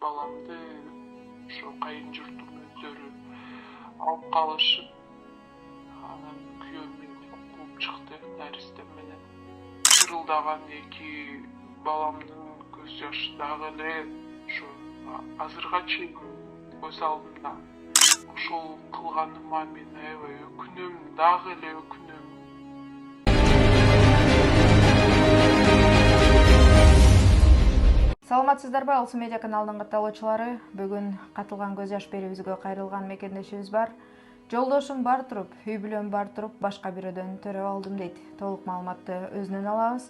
баламды ошо кайын журттун өздөрү алып калышып, анан күйөөм мени кууп чыкты наристем менен. Шырылдаган эки баламдын көз жашы дагы эле ошо азырга чейин көз алдымда. Ошол кылганыма мен аябай өкүнөм, дагы эле өкүнөм. Саламатсыздарбы, Алсу медиа каналынын катталуучулары. Бүгүн катылган көз жаш берүүбүзгө кайрылган мекендешибиз бар. Жолдошум бар туруп, үй бүлөм бар туруп, башка бирөөдөн төрөп алдым дейт. Толук маалыматты өзүнөн алабыз.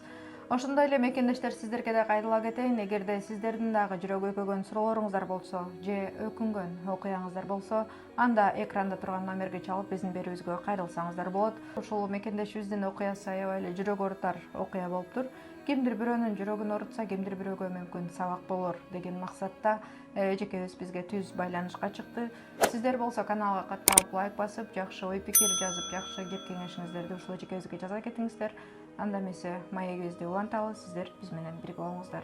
Ошондой эле мекендештер, сиздерге да кайрыла кетейин. Эгерде сиздердин дагы жүрөгү өкөгөн суроолоруңуздар болсо же өкүнгөн окуяңыздар болсо, анда экранда турган номерге чалып биздин берүүбүзгө кайрылсаңыздар болот. Ушул мекендешибиздин окуясы аябай эле жүрөк оорутар окуя болуптур. Кимдир бирөөнүн жүрөгүн оорутса, кимдир бирөөгө мүмкүн сабак болор деген максатта эжекебиз бизге түз байланышка чыкты. Сиздер болсо каналга катталып, лайк басып, жакшы ой пикир жазып, жакшы кеп кеңешиңиздерди ушул эжекебизге жаза кетиңиздер. Анда эмесе маегибизди уланталы, сиздер биз менен бирге болуңуздар.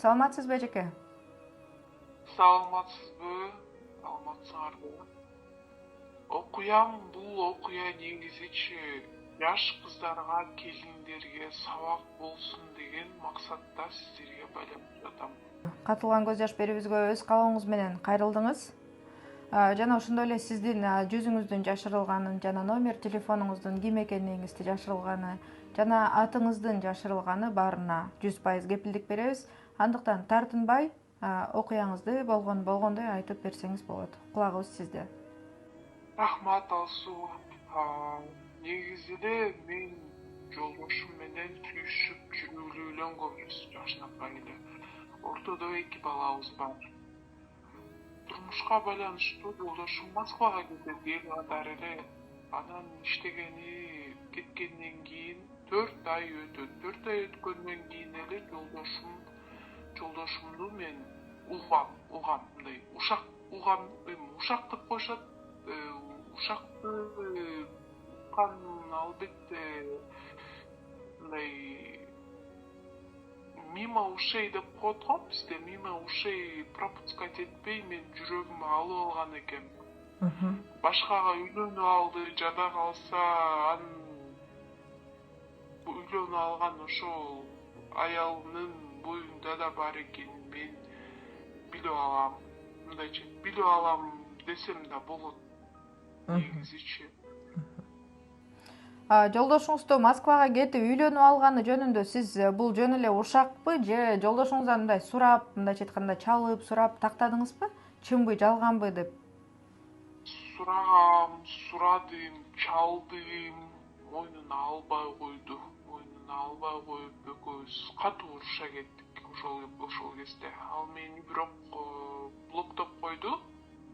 Саламатсызбы эжеке? Саламатсызбы? Саламатсыңарбы? Бул окуя негизичи жаш кыздарга, келиндерге сабак болсун деген максатта сиздерге байланып жатам. Катылган көз жаш берүүбүзгө өз каалооңуз менен кайрылдыңыз. Жана ошондой эле сиздин жүзүңүздүн жашырылганын жана номер телефонуңуздун ким экендигиңизди жашырылганы жана атыңыздын жашырылганы баарына 100% кепилдик беребиз. Андыктан тартынбай окуяңызды болгондой айтып берсеңиз болот. Кулагыбыз сизде. Рахмат, Алсу. Негизи эле мен жолдошум менен сүйүшүп жүргүлө үйлөнгөнбүз жашынакай эле. Ортодо 2 балабыз бар. Турмушка байланыштуу жолдошум Москвага кетет эл катары эле. Анан иштегени кеткенден кийин 4 ай өтөт. 4 ай өткөндөн кийин эле жолдошумду мен угам, мындай ушак деп коюшат. Ушакты албетте мындай мимо ушей деп коет го бизде, мимо ушей пропускать этпей мен жүрөгүмө алып алган экен. Башкага үйлөнүп алды, жада калса анын үйлөнүп алган ошол аялынын боюнда да бар экенин мен билип алам. Мындайча билип алам десем да болот. Негизичи. Жолдошуңузду Москвага кетип үйлөнүп алганы жөнүндө сиз бул жөн эле ушакпы же жолдошуңуздан мындай сурап, мындайча айтканда чалып сурап тактадыңызбы? Чынбы, жалганбы деп? Сурадым, чалдым, мойнуна албай койду. Мойнуна албай коюп экөөбүз катуу уруша кеттик ошол кезде. Ал мени бирок блоктоп койду.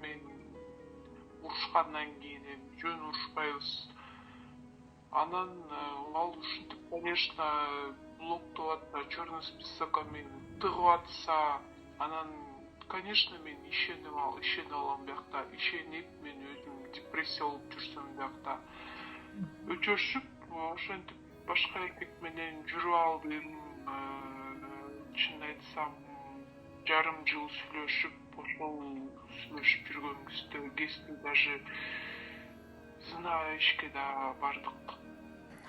Мен урушкандан кийин жөн урушпайбыз. Анан ал ушинтип, конечно, блоктоп атса, черный списокко мени тыгып атса, анан, конечно, мен ишенип алам биякта. Ишенип, мен өзүм депрессия болуп жүрсөм биякта. Өчөшүп, ошентип башка эркек менен жүрүп алдым. Чынын айтсам, жарым жыл сүйлөшүп, ошол сүйлөшүп жүргөнбүздө кезде даже ишке да бардык.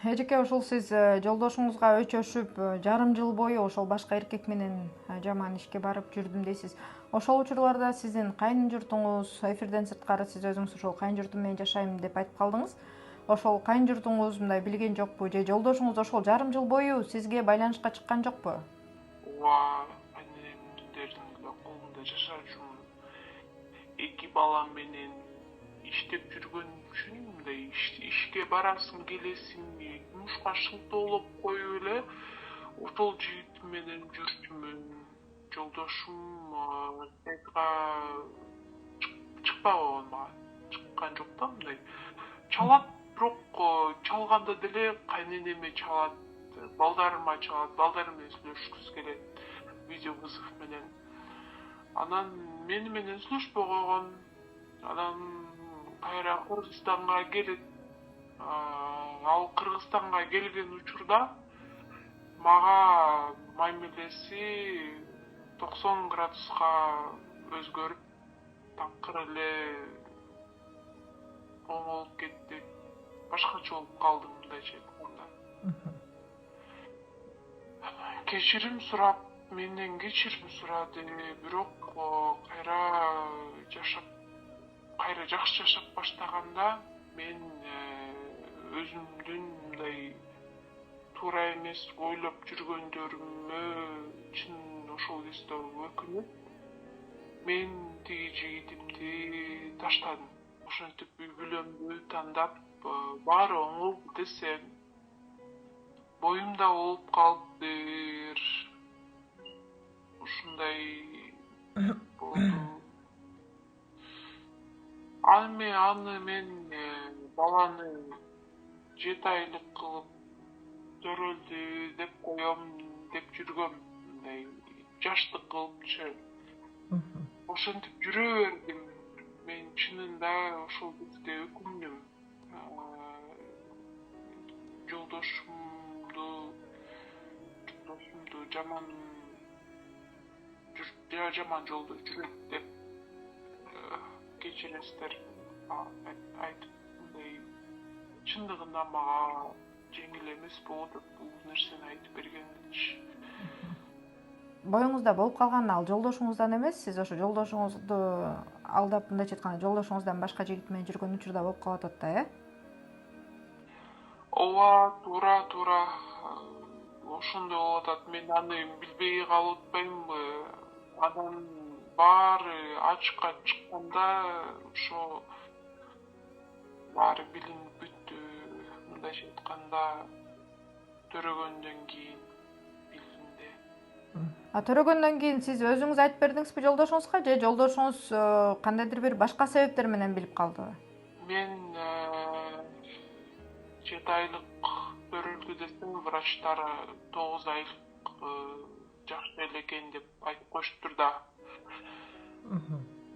Эжеке, ушул сиз жолдошуңузга өчөшүп, жарым жыл бою ошол башка эркек менен жаман ишке барып жүрдүм дейсиз. Ошол учурларда сиздин кайын журтуңуз, эфирден сырткары сиз өзүңүз ошол кайын журтум менен жашайм деп айтып калдыңыз. Ошол кайын журтуңуз мындай билген жокпу же жолдошуңуз ошол жарым жыл бою сизге байланышка чыккан жокпу? Ооба, айнелердин колунда жашап жүрмүн. 2 балам менен иштеп жүргөн үчүн мындай ишке барасың, келесиң, жумушка шылтоолоп коюп эле ошол жигит менен жүрчүмүн. Жолдошум сайтка чыкпай койгон мага. Чыккан жок да мындай. Чалат, бирок чалганда деле кайненеме чалат, балдарыма чалат, балдарым менен сүйлөшкүсү келет, видео вызов менен. Анан мени менен сүйлөшпөй койгон. Анан кайра Кыргызстанга келет. Ал Кыргызстанга келген учурда мага мамилеси 90 градуска өзгөрүп, такыр эле оңолуп кетти. Башкача болуп калдым мындайча айтканда. Кечирим сурап, менден кечирим сурады, бирок кайра жакшы жашап баштаганда мен өзүмдүн мындай туура эмес ойлоп жүргөндөрүмө чын ошол кезде өкүнүп, мен тиги жигитимди таштадым. Ошентип үй бүлөмдү тандап, баары оңолду десем, боюмда болуп калыптыр. Ушундай болду. Аны мен баланы 7 айлык кылып төрөлдү деп коем деп жүргөм, мындай жаштык кылыпчы. Ошентип жүрө бердим. Мен чынында ошол кезде өкүндүм. Жолдошумду жаман жолдо жүрөт деп кечиресиздер айтып, мындай чындыгында мага жеңил эмес болот бул нерсени айтып бергеничи. Боюңузда болуп калган ал жолдошуңуздан эмес, сиз ошо жолдошуңузду алдап, мындайча айтканда, жолдошуңуздан башка жигит менен жүргөн учурда болуп калып атат да, Ооба, туура. Ошондой болуп атат. Мен аны билбей калып атпаймынбы? Анан баары ачыкка чыкканда ошо баары билинип бүттү. Мындайча айтканда, төрөгөндөн кийин билдимде. Төрөгөндөн кийин сиз өзүңүз айтып бердиңизби жолдошуңузга, же жолдошуңуз кандайдыр бир башка себептер менен билип калдыбы? Мен 7 айлык төрөлдү десем, врачтар 9 айлык жакшы эле экен деп айтып коюштур да.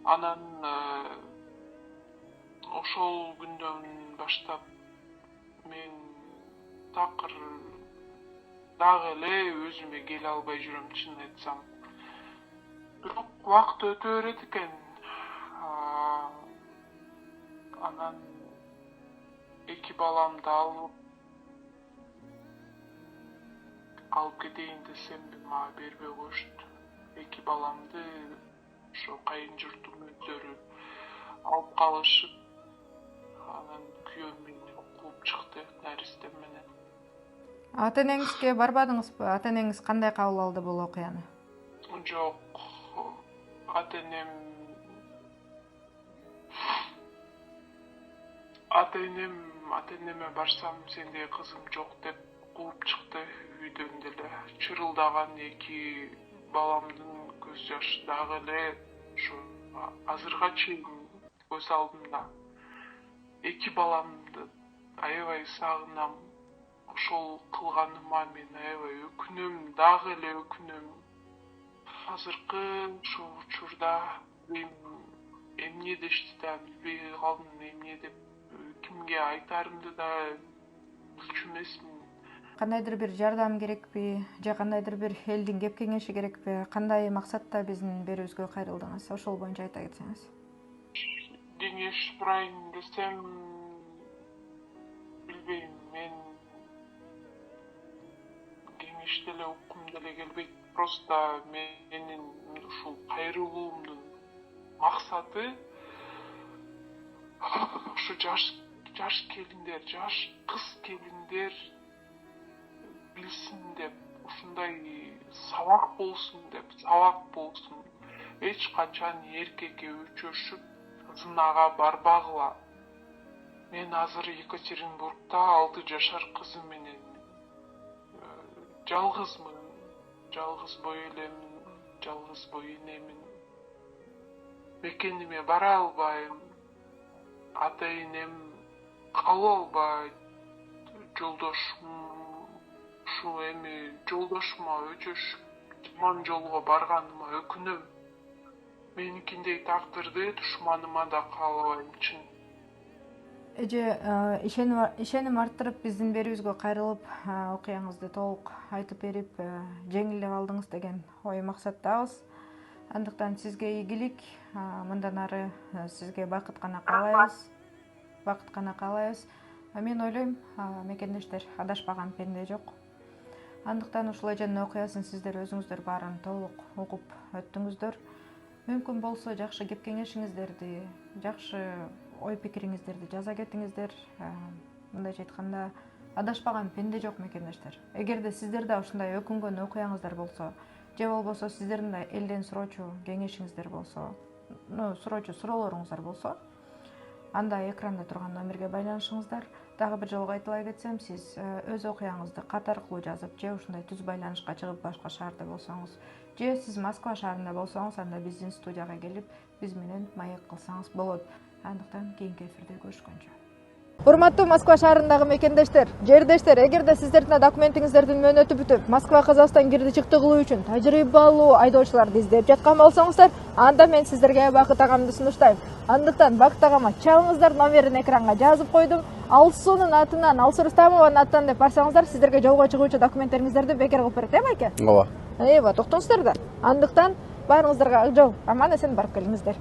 Анан ошол күндөн баштап мен такыр дагы эле өзүмө келе албай жүрөм, чынын айтсам. Бирок убакыт өтө берет экен. Анан 2 баламды алып кетейин десем, мага бербей коюшту. 2 баламды ошо кайын журтум өздөрү алып калышып, анан күйөөм мени кууп чыкты наристем менен. Ата-энеңизге барбадыңызбы? Ата-энеңиз кандай кабыл алды бул окуяны? Жок, ата-энеме барсам, сенде кызым жок деп кууп чыкты үйдөн деле. Чырылдаган 2 баламдын көз жашы дагы эле ушу азырга чейин көз алдымда. 2 баламды аябай сагынам. Ошол кылганыма мен аябай өкүнөм, дагы эле өкүнөм. Азыркы ушул учурда эмне дешти да билбей калдым, эмне деп кимге айтарымды да билчү эмесмин. Кандайдыр бир жардам керекпи, же кандайдыр бир элдин кеп кеңеши керекпи? Кандай максатта биздин берүүбүзгө кайрылдыңыз? Ошол боюнча айта кетсеңиз. Кеңеш сурайын десем, билбейм, мен кеңеш деле уккум деле келбейт. Просто менин ушул кайрылуумдун максаты ушу жаш келиндер, жаш кыз келиндер билсин деп, ушундай сабак болсун деп, эч качан эркекке өчөшүп зынага барбагыла. Мен азыр Екатеринбургда 6 жашар кызым менен жалгызмын, жалгыз бой элемин, жалгыз бой энемин. Мекениме бара албайм, ата-энем кабыл албайт, жолдошума өчөшүп жаман жолго барганыма өкүнөм. Меникиндей тагдырды душманыма да каалабайм, чын. эже ишеним арттырып биздин берүүбүзгө кайрылып окуяңызды толук айтып берип жеңилдеп алдыңыз деген ой максаттабыз. Андыктан сизге ийгилик, мындан ары сизге бакыт гана каалайбыз. Мен ойлойм, мекендештер, адашпаган пенде жок. Андыктан ушул эженин окуясын сиздер өзүңүздөр баарын толук угуп өттүңүздөр. Мүмкүн болсо жакшы кеп кеңешиңиздерди, жакшы ой пикириңиздерди жаза кетиңиздер. Мындайча айтканда, адашпаган пенде жок мекендештер. Эгерде сиздерде ушундай өкүнгөн окуяңыздар болсо, же болбосо сиздердин да элден суроочу кеңешиңиздер болсо, суроочу суроолоруңуздар болсо, анда экранда турган номерге байланышыңыздар. Дагы бир жолу кайталай кетсем, сиз өз окуяңызды кат аркылуу жазып, же ушундай түз байланышка чыгып башка шаарда болсоңуз, же сиз Москва шаарында болсоңуз, анда биздин студияга келип, биз менен маек кылсаңыз болот. Андыктан кийинки эфирде көрүшкөнчө. Урматтуу Москва шаарындагы мекендештер, жердештер, эгерде сиздердин документиңиздердин мөөнөтү бүтүп, Москва Казакстан кирди чыкты кылуу үчүн тажрыйбалуу айдоочуларды издеп жаткан болсоңуздар, анда мен сиздерге Бакыт агамды сунуштайм. Андыктан Бакыт агама чалыңыздар, номерин экранга жазып койдум. Алсуунун атынан, Алсуу Рустамованын атынан деп барсаңыздар, сиздерге жолго чыгуучу документтериңиздерди бекер кылып берет, байке? Ооба. Токтоңуздар да. Андыктан баарыңыздарга ак жол, аман эсен барып келиңиздер.